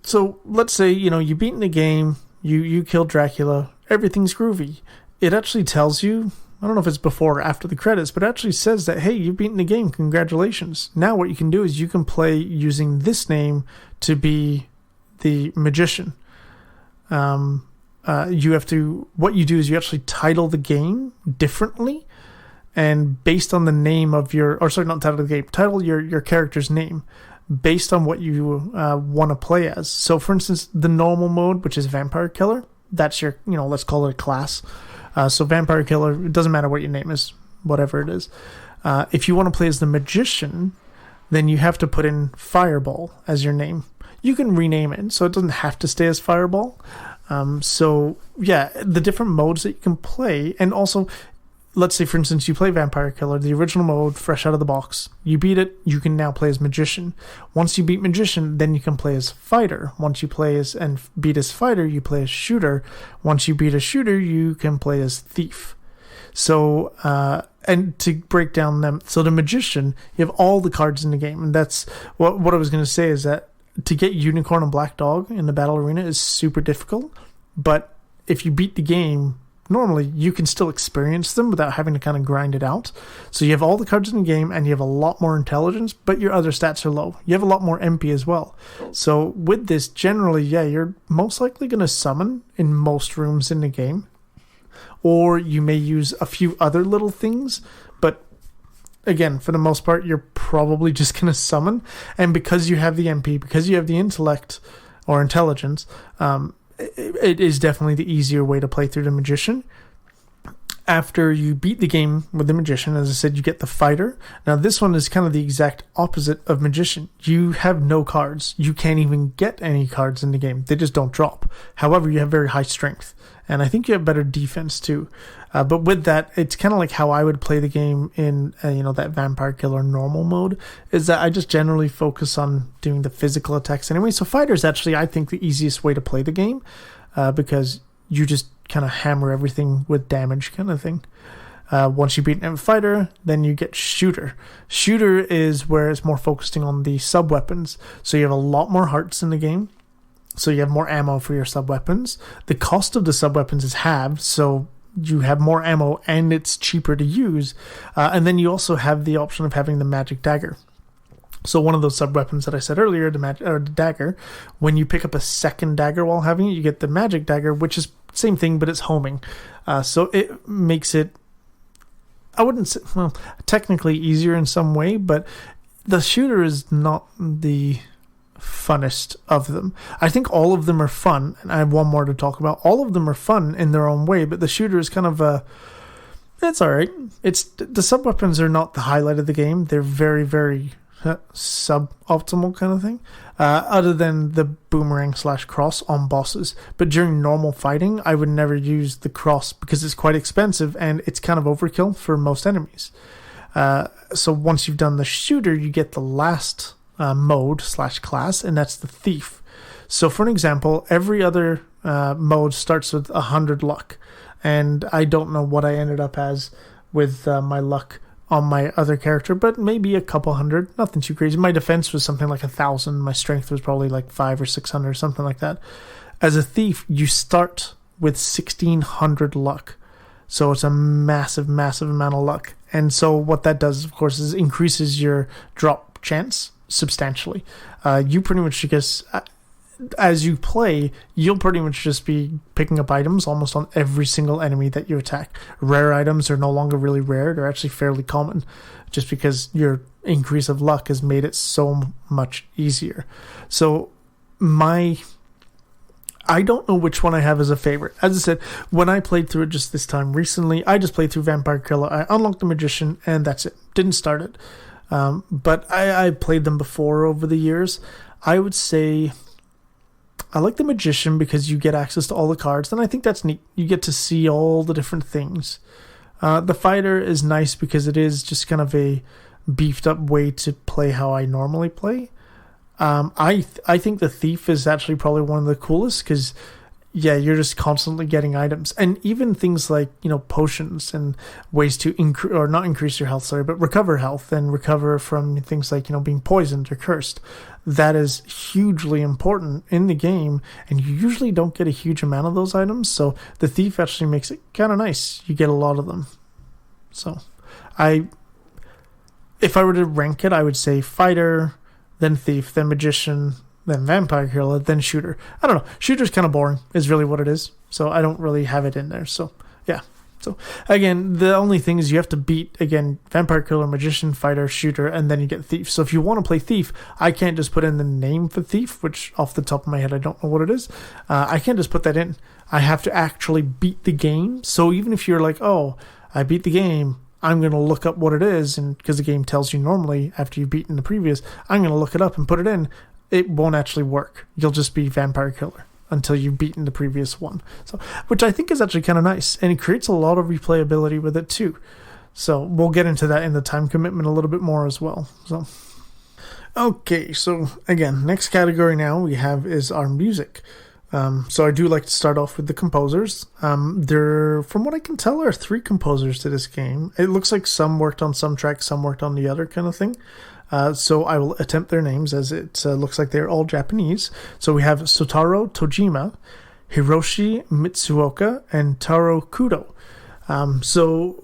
So, let's say, you beat the game, you kill Dracula, everything's groovy. It actually tells you, I don't know if it's before or after the credits, but it actually says that, hey, you've beaten the game, congratulations. Now what you can do is you can play using this name to be the magician. What you do is you actually title the game differently, and based on the name of title your character's name based on what you want to play as. So for instance, the normal mode, which is Vampire Killer, that's your, let's call it a class. So Vampire Killer, it doesn't matter what your name is, whatever it is. If you want to play as the Magician, then you have to put in Fireball as your name. You can rename it, so it doesn't have to stay as Fireball. The different modes that you can play, and also, let's say, for instance, you play Vampire Killer, the original mode, fresh out of the box. You beat it, you can now play as Magician. Once you beat Magician, then you can play as Fighter. Once you play as and beat as Fighter, you play as Shooter. Once you beat a Shooter, you can play as Thief. So, and to break down them, so the Magician, you have all the cards in the game, and that's what I was going to say is that to get Unicorn and Black Dog in the battle arena is super difficult, but if you beat the game, normally you can still experience them without having to kind of grind it out. So you have all the cards in the game and you have a lot more intelligence, but your other stats are low. You have a lot more MP as well. So with this, generally, you're most likely going to summon in most rooms in the game, or you may use a few other little things, but again, for the most part, you're probably just going to summon. And because you have the MP, because you have the intellect or intelligence, it is definitely the easier way to play through the Magician. After you beat the game with the Magician, as I said, you get the Fighter. Now, this one is kind of the exact opposite of Magician. You have no cards. You can't even get any cards in the game. They just don't drop. However, you have very high strength. And I think you have better defense, too. But with that, it's kind of like how I would play the game in, that Vampire Killer normal mode, is that I just generally focus on doing the physical attacks anyway. So Fighter is actually, I think, the easiest way to play the game, because you just kind of hammer everything with damage kind of thing. Once you beat Fighter, then you get Shooter. Shooter is where it's more focusing on the sub-weapons. So you have a lot more hearts in the game. So you have more ammo for your sub-weapons. The cost of the sub-weapons is halved, so you have more ammo and it's cheaper to use. And then you also have the option of having the magic dagger. So one of those sub-weapons that I said earlier, the dagger, when you pick up a second dagger while having it, you get the magic dagger, which is same thing, but it's homing. So it makes it, I wouldn't say, well, technically easier in some way, but the Shooter is not the funnest of them. I think all of them are fun, and I have one more to talk about. All of them are fun in their own way, but the Shooter is kind of it's alright. It's the sub-weapons are not the highlight of the game. They're very, very suboptimal kind of thing, other than the boomerang / cross on bosses. But during normal fighting, I would never use the cross because it's quite expensive and it's kind of overkill for most enemies. So once you've done the Shooter, you get the last mode / class, and that's the Thief. So for an example, every other mode starts with 100 luck, and I don't know what I ended up as with my luck on my other character, but maybe a couple hundred, nothing too crazy. My defense was something like 1,000, my strength was probably like 500 or 600, something like that. As a Thief, you start with 1,600 luck, so it's a massive amount of luck. And so what that does, of course, is increases your drop chance substantially. You pretty much, as you play, you'll pretty much just be picking up items almost on every single enemy that you attack. Rare items are no longer really rare. They're actually fairly common, just because your increase of luck has made it so much easier. So I don't know which one I have as a favorite. As I said, when I played through it just this time recently, I just played through Vampire Killer. I unlocked the Magician, and that's it. Didn't start it. But I played them before over the years. I would say I like the Magician because you get access to all the cards, and I think that's neat. You get to see all the different things. The Fighter is nice because it is just kind of a beefed up way to play how I normally play. I think the Thief is actually probably one of the coolest because, yeah, you're just constantly getting items. And even things like, potions and ways to not increase your health, but recover health and recover from things like, being poisoned or cursed. That is hugely important in the game, and you usually don't get a huge amount of those items. So the Thief actually makes it kind of nice. You get a lot of them. So if I were to rank it, I would say Fighter, then Thief, then Magician, then Vampire Killer, then Shooter. I don't know. Shooter's kind of boring, is really what it is. So I don't really have it in there. So, yeah. So, again, the only thing is you have to beat, Vampire Killer, Magician, Fighter, Shooter, and then you get Thief. So if you want to play Thief, I can't just put in the name for Thief, which off the top of my head I don't know what it is. I can't just put that in. I have to actually beat the game. So even if you're like, oh, I beat the game, I'm going to look up what it is, and because the game tells you normally after you've beaten the previous, I'm going to look it up and put it in. It won't actually work. You'll just be Vampire Killer until you've beaten the previous one. So, which I think is actually kind of nice, and it creates a lot of replayability with it too. So we'll get into that in the time commitment a little bit more as well. So, okay, so again, next category now we have is our music. So I do like to start off with the composers. There, from what I can tell, are 3 composers to this game. It looks like some worked on some tracks, some worked on the other kind of thing. So I will attempt their names, as it looks like they're all Japanese. So we have Sotaro Tojima, Hiroshi Mitsuoka, and Taro Kudo. So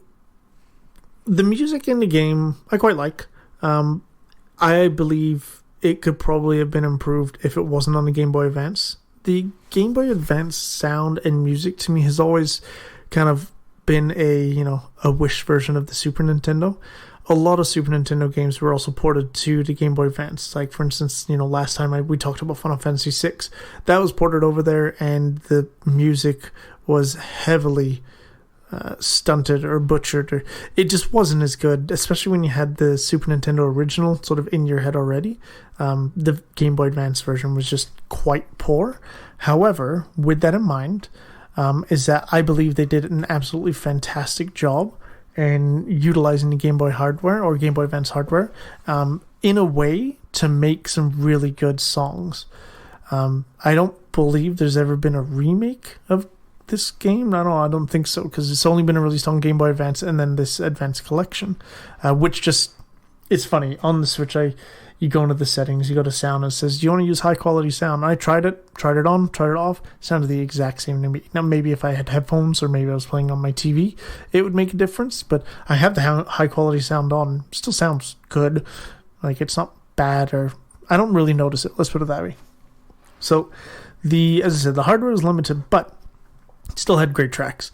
the music in the game I quite like. I believe it could probably have been improved if it wasn't on the Game Boy Advance. The Game Boy Advance sound and music to me has always kind of been a wish version of the Super Nintendo. A lot of Super Nintendo games were also ported to the Game Boy Advance. Like, for instance, last time we talked about Final Fantasy VI. That was ported over there, and the music was heavily stunted or butchered, or it just wasn't as good, especially when you had the Super Nintendo original sort of in your head already. The Game Boy Advance version was just quite poor. However, with that in mind, is that I believe they did an absolutely fantastic job in utilizing the Game Boy hardware or Game Boy Advance hardware in a way to make some really good songs. I don't believe there's ever been a remake of this game. I don't think so, because it's only been released on Game Boy Advance and then this Advance Collection, which just, it's funny, on the Switch you go into the settings, you go to sound, and it says, do you want to use high quality sound? I tried it on, tried it off, sounded the exact same to me. Now maybe if I had headphones or maybe I was playing on my TV, it would make a difference, but I have the high quality sound on, still sounds good. Like, it's not bad, or I don't really notice it, let's put it that way. So as I said, the hardware is limited, but still had great tracks.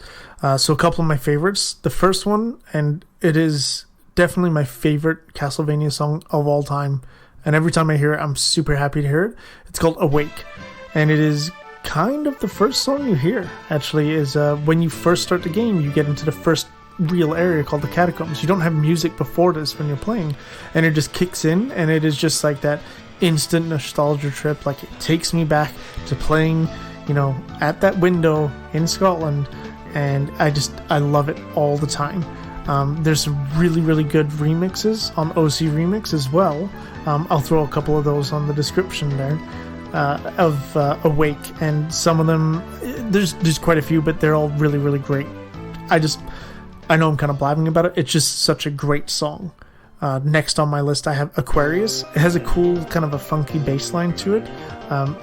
So a couple of my favorites. The first one, and it is definitely my favorite Castlevania song of all time, and every time I hear it, I'm super happy to hear it. It's called Awake, and it is kind of the first song you hear, actually, is when you first start the game, you get into the first real area called the catacombs. You don't have music before this when you're playing, and it just kicks in, and it is just like that instant nostalgia trip. Like, it takes me back to playing at that window in Scotland, and I love it all the time. There's some really, really good remixes on OC Remix as well. I'll throw a couple of those on the description there of Awake, and some of them, there's quite a few, but they're all really, really great. I know I'm kind of blabbing about it. It's just such a great song. Next on my list, I have Aquarius. It has a cool, kind of a funky bass line to it.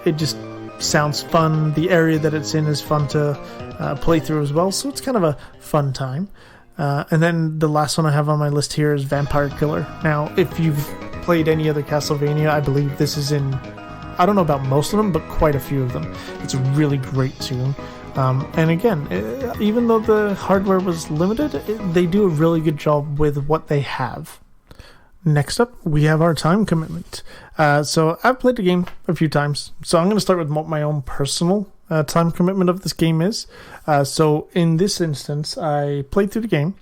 It just sounds fun. The area that it's in is fun to play through as well, so it's kind of a fun time. And then the last one I have on my list here is Vampire Killer. Now, if you've played any other Castlevania, I believe this is in I don't know about most of them, but quite a few of them. It's a really great tune. And again, even though the hardware was limited, they do a really good job with what they have. Next up, we have our time commitment. So I've played the game a few times, so I'm going to start with what my own personal time commitment of this game is. So in this instance, I played through the game,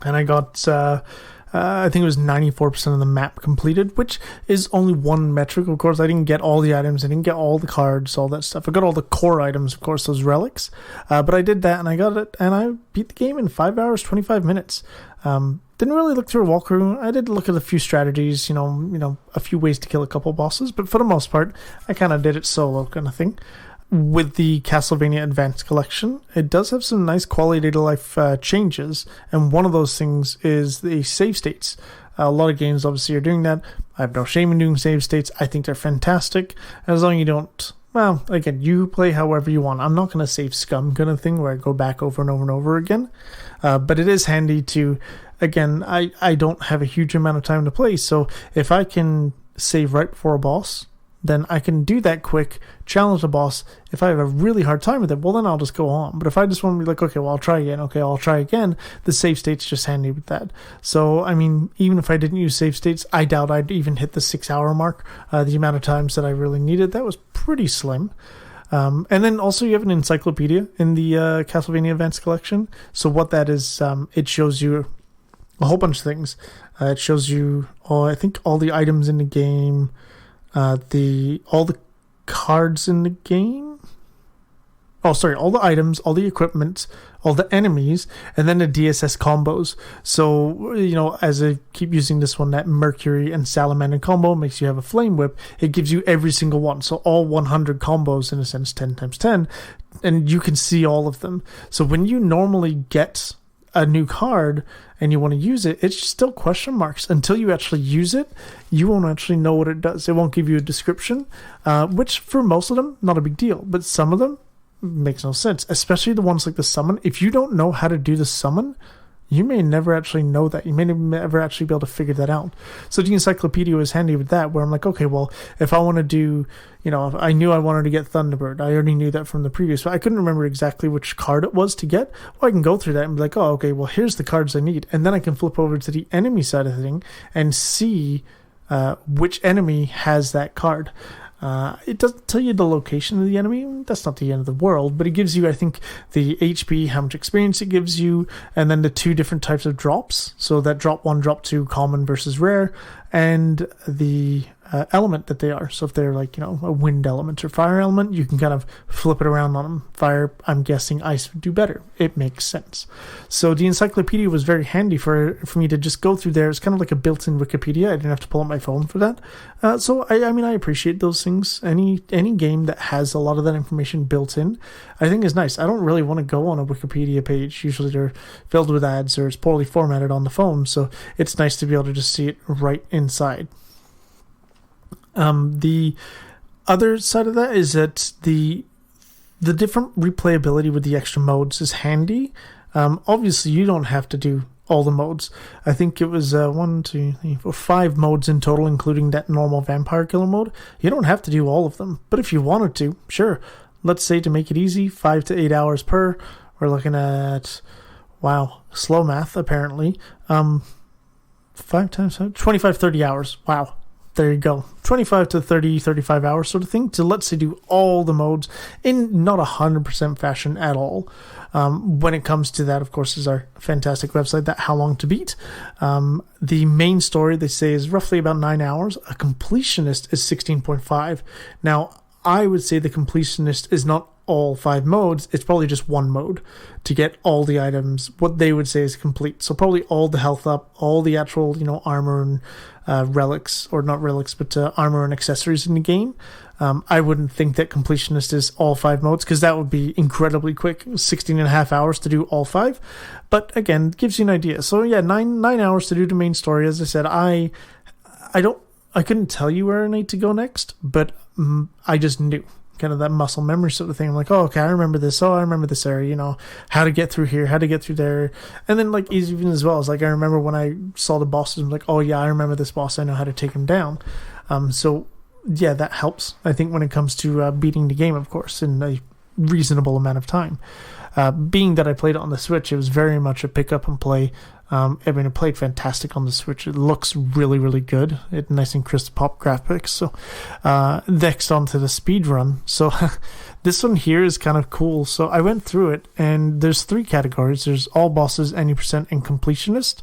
and I got, I think it was 94% of the map completed, which is only one metric. Of course, I didn't get all the items, I didn't get all the cards, all that stuff. I got all the core items, of course, those relics. But I did that, and I got it, and I beat the game in 5 hours, 25 minutes. Didn't really look through a walkthrough. I did look at a few strategies, a few ways to kill a couple bosses, but for the most part, I kind of did it solo kind of thing. With the Castlevania Advanced Collection, it does have some nice quality of life changes, and one of those things is the save states. A lot of games obviously are doing that. I have no shame in doing save states. I think they're fantastic, as long as you don't, well, again, you play however you want. I'm not going to save scum kind of thing where I go back over and over and over again, but it is handy to, again, I don't have a huge amount of time to play, so if I can save right before a boss, then I can do that quick, challenge the boss. If I have a really hard time with it, well, then I'll just go on. But if I just want to be like, okay, well, I'll try again. Okay, I'll try again. The save state's just handy with that. So, I mean, even if I didn't use save states, I doubt I'd even hit the 6 hour mark. The amount of times that I really needed, that was pretty slim. And then also you have an encyclopedia in the Castlevania Advanced Collection. So what that is, it shows you a whole bunch of things. It shows you, I think, all the items in the game, all the cards in the game. All the items, all the equipment, all the enemies, and then the DSS combos. So, as I keep using this one, that Mercury and Salamander combo makes you have a Flame Whip. It gives you every single one. So all 100 combos, in a sense, 10 times 10, and you can see all of them. So when you normally get a new card and you want to use it, it's still question marks. Until you actually use it, you won't actually know what it does. It won't give you a description, which for most of them, not a big deal. But some of them makes no sense, especially the ones like the summon. If you don't know how to do the summon, you may never actually know that. You may never actually be able to figure that out. So the encyclopedia was handy with that, where I'm like, okay, well, if I want to do, if I knew I wanted to get Thunderbird, I already knew that from the previous, but I couldn't remember exactly which card it was to get. Well, I can go through that and be like, oh, okay, well, here's the cards I need. And then I can flip over to the enemy side of the thing and see which enemy has that card. It doesn't tell you the location of the enemy. That's not the end of the world, but it gives you, I think, the HP, how much experience it gives you, and then the two different types of drops. So that drop 1, drop 2, common versus rare, and the element that they are. So if they're like, a wind element or fire element, you can kind of flip it around on them. Fire, I'm guessing ice would do better. It makes sense. So the encyclopedia was very handy for me to just go through there. It's kind of like a built-in Wikipedia. I didn't have to pull up my phone for that. So I appreciate those things. Any game that has a lot of that information built in, I think is nice. I don't really want to go on a Wikipedia page. Usually they're filled with ads or it's poorly formatted on the phone. So it's nice to be able to just see it right inside. The other side of that is that the different replayability with the extra modes is handy. Obviously, you don't have to do all the modes. I think it was 1, 2, 3, 4, 5 modes in total, including that normal vampire killer mode. You don't have to do all of them, but if you wanted to, sure. Let's say to make it easy, 5 to 8 hours per. We're looking at, slow math apparently. 5 times 25, 30 hours. Wow. There you go. 25 to 30, 35 hours sort of thing to, let's say, do all the modes in not 100% fashion at all. When it comes to that, of course, is our fantastic website, that How Long to Beat. The main story, they say, is roughly about 9 hours. A completionist is 16.5. Now, I would say the completionist is not all 5 modes. It's probably just one mode to get all the items, what they would say is complete. So probably all the health up, all the actual, armor and relics, or not relics, but armor and accessories in the game. I wouldn't think that completionist is all 5 modes, because that would be incredibly quick, 16 and a half hours to do all 5. But again, gives you an idea. So yeah, 9 hours to do the main story. As I said, I couldn't tell you where I need to go next, but I just knew. Kind of that muscle memory sort of thing. I'm like, oh, okay, I remember this. Oh, I remember this area, how to get through here, how to get through there. And then, like, even as well as, like, I remember when I saw the bosses, I'm like, oh, yeah, I remember this boss. I know how to take him down. So yeah, that helps, I think, when it comes to beating the game, of course, in a reasonable amount of time. Being that I played it on the Switch, it was very much a pick up and play. I mean, it played fantastic on the Switch. It looks really, really good. It nice and crisp pop graphics. So next on to the speed run. So this one here is kind of cool. So I went through it, and there's 3 categories. There's all bosses, any percent, and completionist.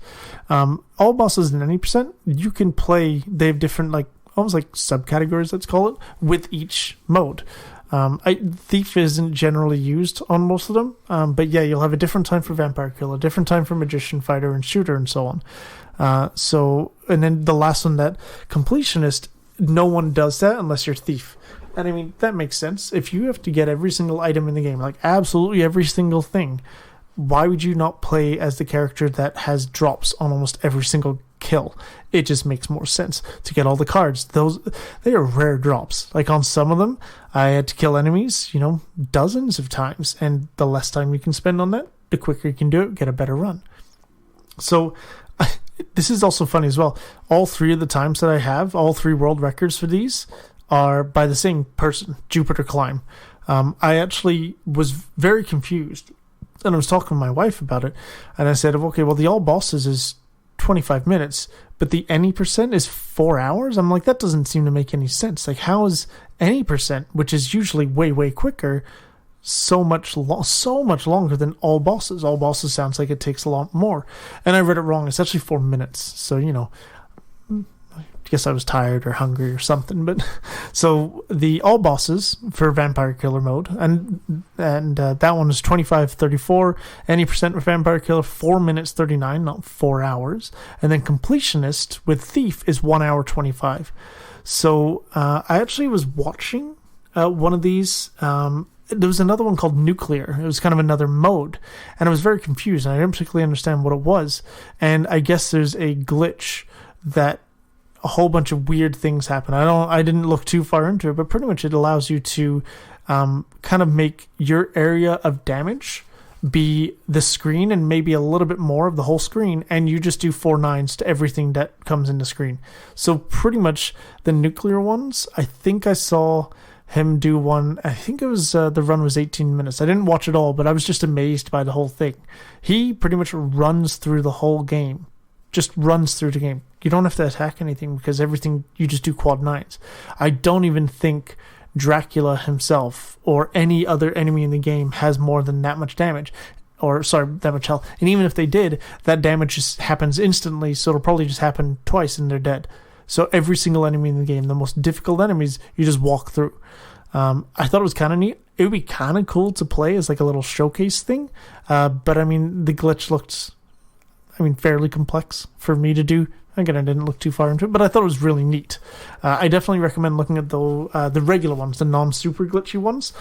All bosses and any percent, you can play. They have different, like, almost like subcategories, let's call it, with each mode. Thief isn't generally used on most of them, but yeah, you'll have a different time for Vampire Killer, a different time for Magician, Fighter, and Shooter, and so on. And then the last one, that Completionist, no one does that unless you're Thief. And I mean, that makes sense. If you have to get every single item in the game, like absolutely every single thing, why would you not play as the character that has drops on almost every single kill? It just makes more sense to get all the cards. They are rare drops. Like on some of them, I had to kill enemies, dozens of times, and the less time you can spend on that, the quicker you can do it, get a better run. So this is also funny as well. All 3 of the times that I have, all 3 world records for these are by the same person, Jupiter Climb. I actually was very confused, and I was talking to my wife about it, and I said, okay, well, the all bosses is 25 minutes, but the any percent is 4 hours? I'm like, that doesn't seem to make any sense. Like, how is any percent, which is usually way, way quicker, so much longer than all bosses? All bosses sounds like it takes a lot more. And I read it wrong. It's actually 4 minutes. So, I guess I was tired or hungry or something. But so the all bosses for Vampire Killer mode, and that one is 25:34. Any percent with Vampire Killer, 4 minutes 39, not 4 hours. And then Completionist with Thief is 1 hour 25. So I actually was watching one of these. There was another one called Nuclear. It was kind of another mode, and I was very confused, and I didn't particularly understand what it was. And I guess there's a glitch that a whole bunch of weird things happen. I didn't look too far into it, but pretty much it allows you to kind of make your area of damage be the screen and maybe a little bit more of the whole screen, and you just do 4 nines to everything that comes in the screen. So pretty much the Nuclear ones, I think I saw him do one. I think it was the run was 18 minutes. I didn't watch it all, but I was just amazed by the whole thing. He pretty much runs through the whole game. Just runs through the game. You don't have to attack anything because everything, you just do quad 9s. I don't even think Dracula himself or any other enemy in the game has more than that much damage. That much health. And even if they did, that damage just happens instantly, so it'll probably just happen twice and they're dead. So every single enemy in the game, the most difficult enemies, you just walk through. I thought it was kind of neat. It would be kind of cool to play as like a little showcase thing. But I mean, the glitch looked, fairly complex for me to do. Again, I didn't look too far into it, but I thought it was really neat. I definitely recommend looking at the regular ones, the non-super glitchy ones.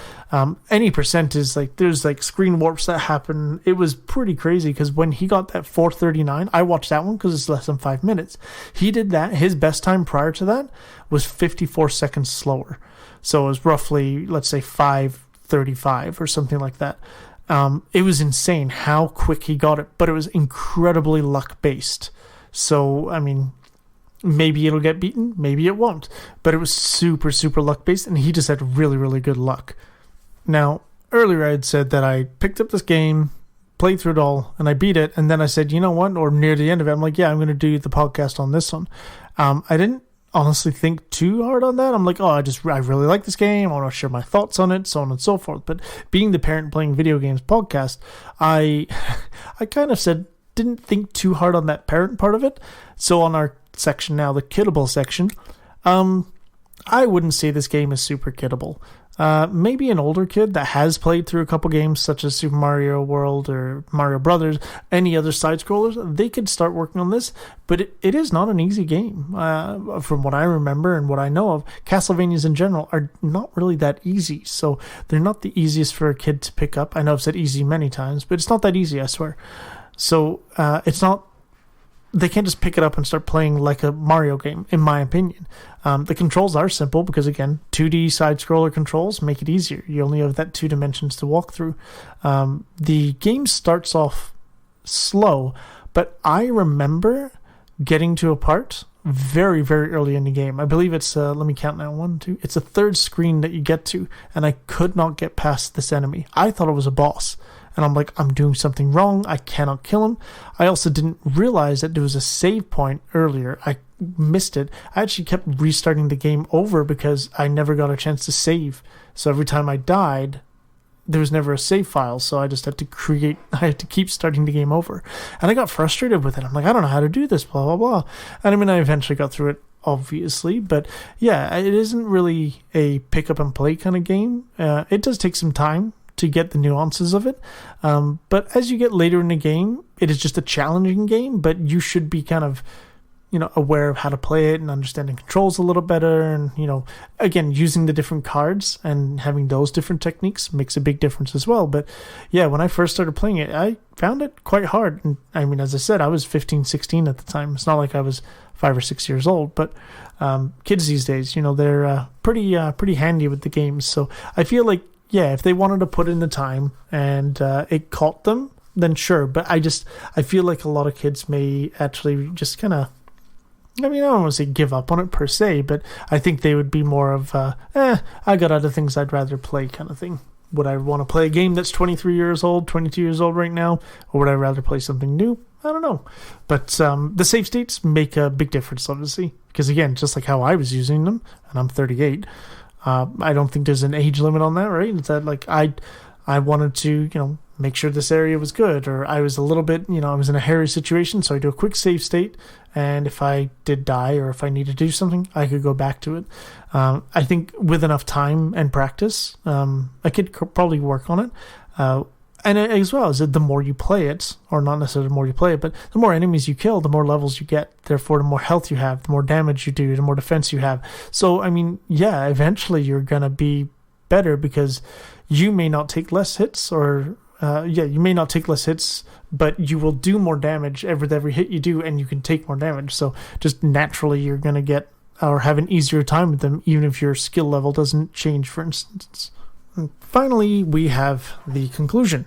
Any percent is like, there's like screen warps that happen. It was pretty crazy because when he got that 4:39, I watched that one because it's less than 5 minutes. He did that. His best time prior to that was 54 seconds slower. So it was roughly, let's say, 5:35 or something like that. It was insane how quick he got it, but it was incredibly luck-based. So, maybe it'll get beaten, maybe it won't. But it was super, super luck-based, and he just had really, really good luck. Now, earlier I had said that I picked up this game, played through it all, and I beat it, and then I said, you know what, or near the end of it, I'm like, yeah, I'm going to do the podcast on this one. I didn't honestly think too hard on that. I'm like, I really like this game, I want to share my thoughts on it, so on and so forth. But being the Parent Playing Video Games podcast, I kind of said, didn't think too hard on that parent part of it. So on our section now, the kiddable section, I wouldn't say this game is super kiddable. Maybe an older kid that has played through a couple games such as Super Mario World or Mario Brothers, any other side-scrollers, they could start working on this, but it is not an easy game. From what I remember and what I know of, Castlevanias in general are not really that easy, so they're not the easiest for a kid to pick up. I know I've said easy many times, but it's not that easy, I swear. So it's not, they can't just pick it up and start playing like a Mario game, in my opinion. The controls are simple because, again, 2D side-scroller controls make it easier. You only have that 2 dimensions to walk through. The game starts off slow, but I remember getting to a part very, very early in the game. I believe it's, let me count now, 1, 2, it's a third screen that you get to, and I could not get past this enemy. I thought it was a boss, and I'm like, I'm doing something wrong, I cannot kill him. I also didn't realize that there was a save point earlier. I missed it. I actually kept restarting the game over because I never got a chance to save. So every time I died, there was never a save file, so I just had to keep starting the game over. And I got frustrated with it. I'm like, I don't know how to do this, blah, blah, blah. And I mean, I eventually got through it, obviously, but yeah, it isn't really a pick up and play kind of game. It does take some time to get the nuances of it. But as you get later in the game, it is just a challenging game, but you should be kind of, aware of how to play it and understanding controls a little better. And, again, using the different cards and having those different techniques makes a big difference as well. But yeah, when I first started playing it, I found it quite hard. And I mean, as I said, I was 15, 16 at the time. It's not like I was 5 or 6 years old, but kids these days, they're pretty handy with the games. So I feel like, yeah, if they wanted to put in the time and it caught them, then sure. But I feel like a lot of kids may actually just kind of, I mean, I don't want to say give up on it per se, but I think they would be more of, I got other things I'd rather play kind of thing. Would I want to play a game that's 23 years old, 22 years old right now, or would I rather play something new? I don't know. But the save states make a big difference, obviously, because again, just like how I was using them, and I'm 38, I don't think there's an age limit on that, right? It's that like I wanted to, make sure this area was good, or I was a little bit, I was in a hairy situation, so I do a quick save state, and if I did die or if I needed to do something, I could go back to it. I think with enough time and practice, I could probably work on it. And as well as the more you play it, or not necessarily the more you play it, but the more enemies you kill, the more levels you get. Therefore, the more health you have, the more damage you do, the more defense you have. So, I mean, yeah, eventually you're going to be better because you may not take less hits, or you may not take less hits, but you will do more damage with every hit you do, and you can take more damage. So just naturally you're going to get or have an easier time with them, even if your skill level doesn't change, for instance. And finally, we have the conclusion.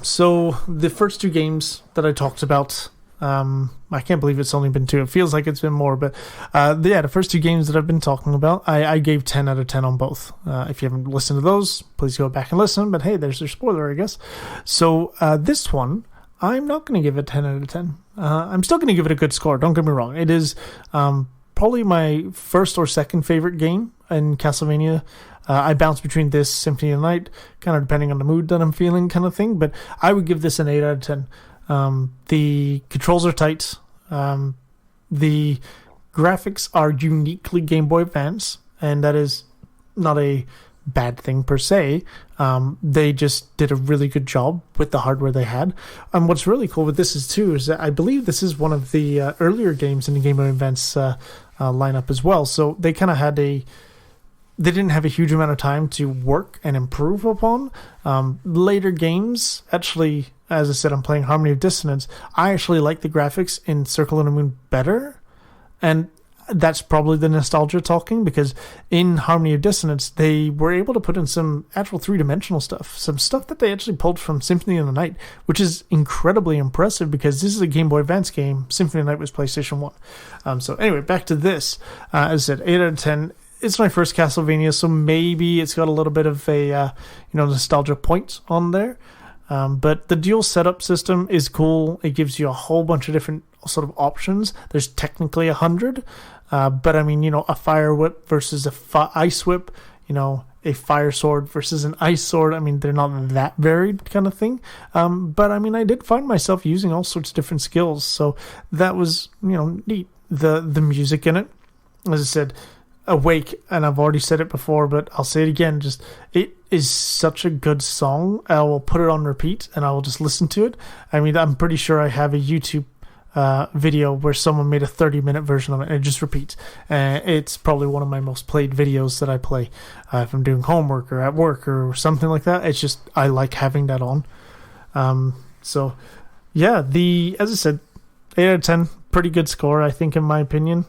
So the first 2 games that I talked about, I can't believe it's only been 2. It feels like it's been more, but the first 2 games that I've been talking about, I gave 10 out of 10 on both. If you haven't listened to those, please go back and listen, but hey, there's your spoiler, I guess. So this one, I'm not going to give it 10 out of 10. I'm still going to give it a good score, don't get me wrong. It is probably my first or second favorite game in Castlevania. I bounce between this, Symphony of the Night, kind of depending on the mood that I'm feeling kind of thing, but I would give this an 8 out of 10. The controls are tight. The graphics are uniquely Game Boy Advance, and that is not a bad thing per se. They just did a really good job with the hardware they had. And what's really cool with this is that I believe this is one of the earlier games in the Game Boy Advance lineup as well. So they kind of had they didn't have a huge amount of time to work and improve upon. Later games, actually, as I said, I'm playing Harmony of Dissonance. I actually like the graphics in Circle of the Moon better. And that's probably the nostalgia talking, because in Harmony of Dissonance, they were able to put in some actual 3-dimensional stuff. Some stuff that they actually pulled from Symphony of the Night, which is incredibly impressive because this is a Game Boy Advance game. Symphony of the Night was PlayStation 1. So anyway, back to this. As I said, 8 out of 10. It's my first Castlevania, so maybe it's got a little bit of a nostalgia point on there. But the dual setup system is cool. It gives you a whole bunch of different sort of options. There's technically 100, but I mean, a fire whip versus a ice whip, a fire sword versus an ice sword. I mean, they're not that varied kind of thing. But I mean, I did find myself using all sorts of different skills, so that was, neat. The music in it, as I said, Awake, and I've already said it before, but I'll say it again, it is such a good song. I will put it on repeat and I will just listen to it. I mean, I'm pretty sure I have a YouTube video where someone made a 30-minute version of it and it just repeats. It's probably one of my most played videos that I play if I'm doing homework or at work or something like that. It's just, I like having that on. So yeah, as I said, 8 out of 10, pretty good score, I think, in my opinion.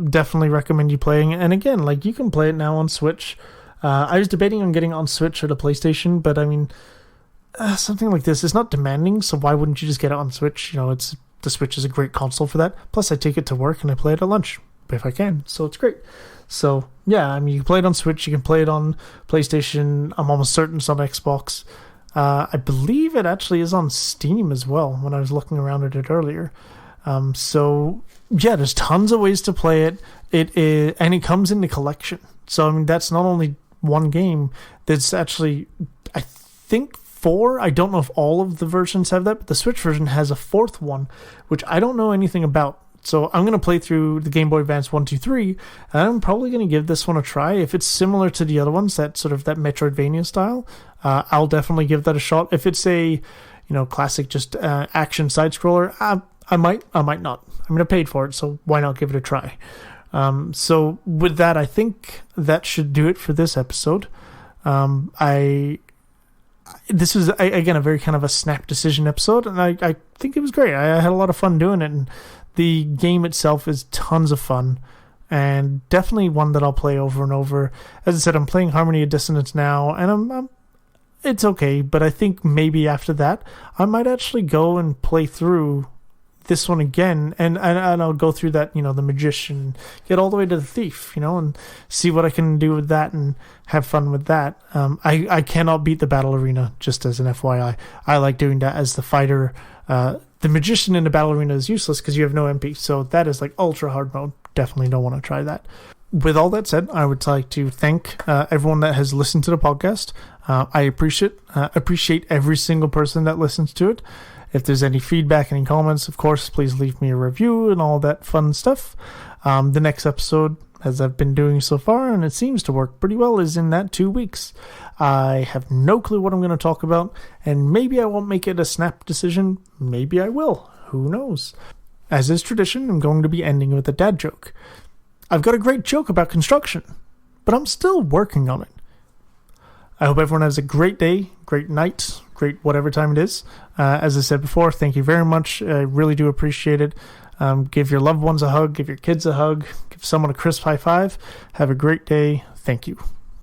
Definitely recommend you playing it. And again, like, you can play it now on Switch. I was debating on getting it on Switch or the PlayStation, but I mean, something like this is not demanding, so why wouldn't you just get it on Switch? It's the Switch is a great console for that. Plus, I take it to work and I play it at lunch if I can, so it's great. So yeah, I mean, you can play it on Switch, you can play it on PlayStation. I'm almost certain it's on Xbox. I believe it actually is on Steam as well when I was looking around at it earlier. So yeah, there's tons of ways to play it. And it comes in the collection. So I mean, that's not only one game. There's actually, I think, 4. I don't know if all of the versions have that, but the Switch version has a 4th one, which I don't know anything about. So I'm going to play through the Game Boy Advance 1, 2, 3, and I'm probably going to give this one a try. If it's similar to the other ones, that sort of that Metroidvania style, I'll definitely give that a shot. If it's a, classic just action side-scroller, I might not. I mean, I paid for it, so why not give it a try? So with that, I think that should do it for this episode. This was, again, a very kind of a snap decision episode, and I think it was great. I had a lot of fun doing it, and the game itself is tons of fun, and definitely one that I'll play over and over. As I said, I'm playing Harmony of Dissonance now, and it's okay, but I think maybe after that, I might actually go and play through this one again, and I'll go through that, the Magician, get all the way to the Thief, and see what I can do with that and have fun with that. I cannot beat the Battle Arena, just as an FYI. I like doing that as the fighter. The Magician in the Battle Arena is useless because you have no MP, so that is like ultra hard mode. Definitely don't want to try that. With all that said, I would like to thank everyone that has listened to the podcast. I appreciate every single person that listens to it. If there's any feedback, any comments, of course, please leave me a review and all that fun stuff. The next episode, as I've been doing so far, and it seems to work pretty well, is in that 2 weeks. I have no clue what I'm going to talk about, and maybe I won't make it a snap decision. Maybe I will. Who knows? As is tradition, I'm going to be ending with a dad joke. I've got a great joke about construction, but I'm still working on it. I hope everyone has a great day, great night, great whatever time it is. As I said before, thank you very much. I really do appreciate it. Give your loved ones a hug, give your kids a hug, give someone a crisp high five. Have a great day. Thank you.